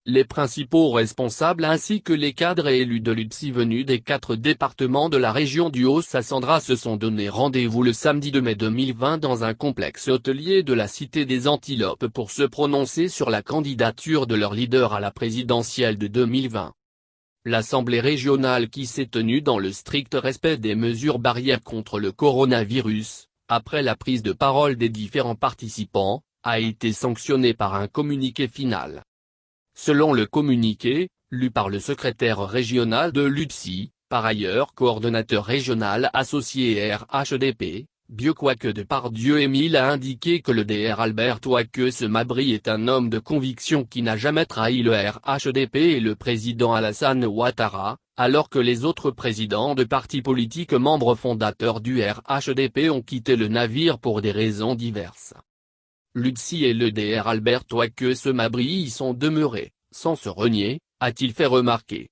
Les principaux responsables ainsi que les cadres et élus de l'UDSI venus des 4 départements de la région du Haut-Sassandra se sont donné rendez-vous le samedi 2 mai 2020 dans un complexe hôtelier de la cité des Antilopes pour se prononcer sur la candidature de leur leader à la présidentielle de 2020. L'Assemblée régionale qui s'est tenue dans le strict respect des mesures barrières contre le coronavirus, après la prise de parole des différents participants, a été sanctionnée par un communiqué final. Selon le communiqué, lu par le secrétaire régional de l'UDSI, par ailleurs coordonnateur régional associé RHDP, Bioquaque Depardieu Émile a indiqué que le Dr Albert Ouaques Mabry est un homme de conviction qui n'a jamais trahi le RHDP et le président Alassane Ouattara, alors que les autres présidents de partis politiques membres fondateurs du RHDP ont quitté le navire pour des raisons diverses. L'UDSI et le Dr Albert Ouaques Mabry y sont demeurés, sans se renier, a-t-il fait remarquer.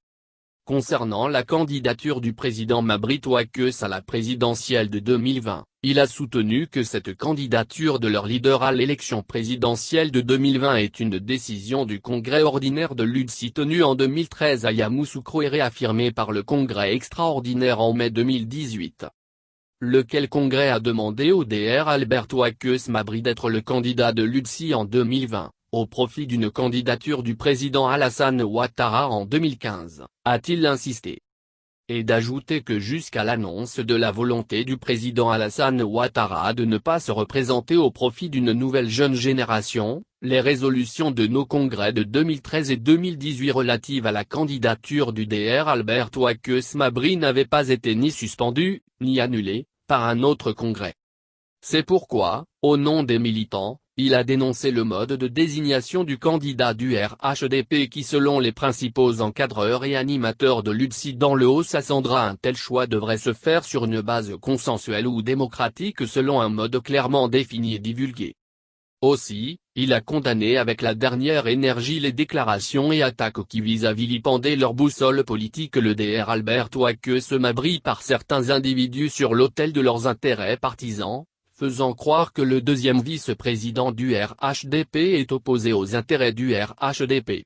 Concernant la candidature du président Mabry Ouaques à la présidentielle de 2020, il a soutenu que cette candidature de leur leader à l'élection présidentielle de 2020 est une décision du congrès ordinaire de l'UDSI tenu en 2013 à Yamoussoukro et réaffirmée par le congrès extraordinaire en mai 2018. Lequel congrès a demandé au Dr Albert Ouaques Mabry d'être le candidat de l'UDSI en 2020, au profit d'une candidature du président Alassane Ouattara en 2015, a-t-il insisté. Et d'ajouter que jusqu'à l'annonce de la volonté du président Alassane Ouattara de ne pas se représenter au profit d'une nouvelle jeune génération, les résolutions de nos congrès de 2013 et 2018 relatives à la candidature du Dr Albert Ouaques Mabry n'avaient pas été ni suspendues, ni annulées, par un autre congrès. C'est pourquoi, au nom des militants, il a dénoncé le mode de désignation du candidat du RHDP qui selon les principaux encadreurs et animateurs de l'UDSI dans le Haut-Sassandra un tel choix devrait se faire sur une base consensuelle ou démocratique selon un mode clairement défini et divulgué. Aussi, il a condamné avec la dernière énergie les déclarations et attaques qui visent à vilipender leur boussole politique le Dr Albert Ouaques Mabry par certains individus sur l'autel de leurs intérêts partisans, faisant croire que le deuxième vice-président du RHDP est opposé aux intérêts du RHDP.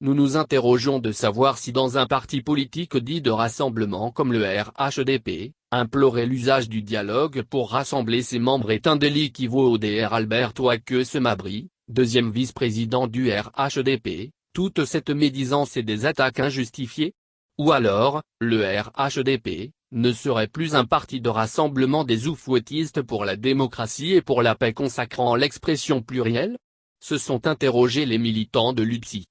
Nous nous interrogeons de savoir si dans un parti politique dit de rassemblement comme le RHDP, implorer l'usage du dialogue pour rassembler ses membres est un délit qui vaut au Dr Albert Ouaques Mabry, deuxième vice-président du RHDP, toute cette médisance et des attaques injustifiées? Ou alors, le RHDP ne serait plus un parti de rassemblement des oufouettistes pour la démocratie et pour la paix consacrant l'expression plurielle? Se sont interrogés les militants de l'UDSI.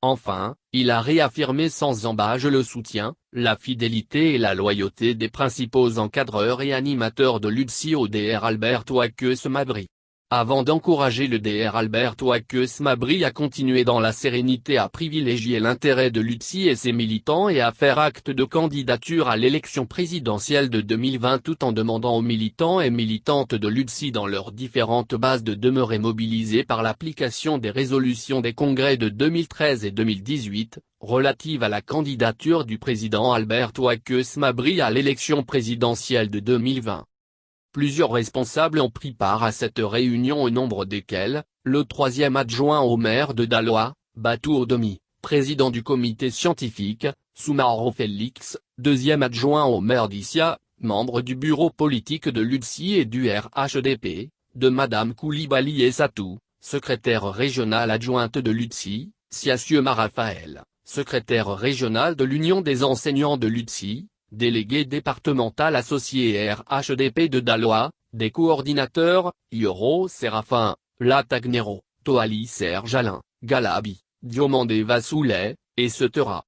Enfin, il a réaffirmé sans ambages le soutien, la fidélité et la loyauté des principaux encadreurs et animateurs de l'UDSI au Dr Albert Ouaques Mabry. Avant d'encourager le Dr Albert Ouaques Mabry à continuer dans la sérénité à privilégier l'intérêt de l'UDSI et ses militants et à faire acte de candidature à l'élection présidentielle de 2020 tout en demandant aux militants et militantes de l'UDSI dans leurs différentes bases de demeurer mobilisés par l'application des résolutions des congrès de 2013 et 2018, relatives à la candidature du président Albert Ouaques Mabry à l'élection présidentielle de 2020. Plusieurs responsables ont pris part à cette réunion au nombre desquels, le troisième adjoint au maire de Daloa, Batou Odomi, président du comité scientifique, Soumaro Félix, deuxième adjoint au maire d'Issia, membre du bureau politique de l'UDSI et du RHDP, de Madame Koulibaly Essatou, secrétaire régionale adjointe de l'UDSI, Siassiema Raphaël, secrétaire régional de l'Union des enseignants de l'UDSI, délégué départemental associé RHDP de Daloa, des coordinateurs, Ioro Séraphin, Latagnero, Toali Serge Alain, Galabi, Diomandé Vassoulet, et Setera.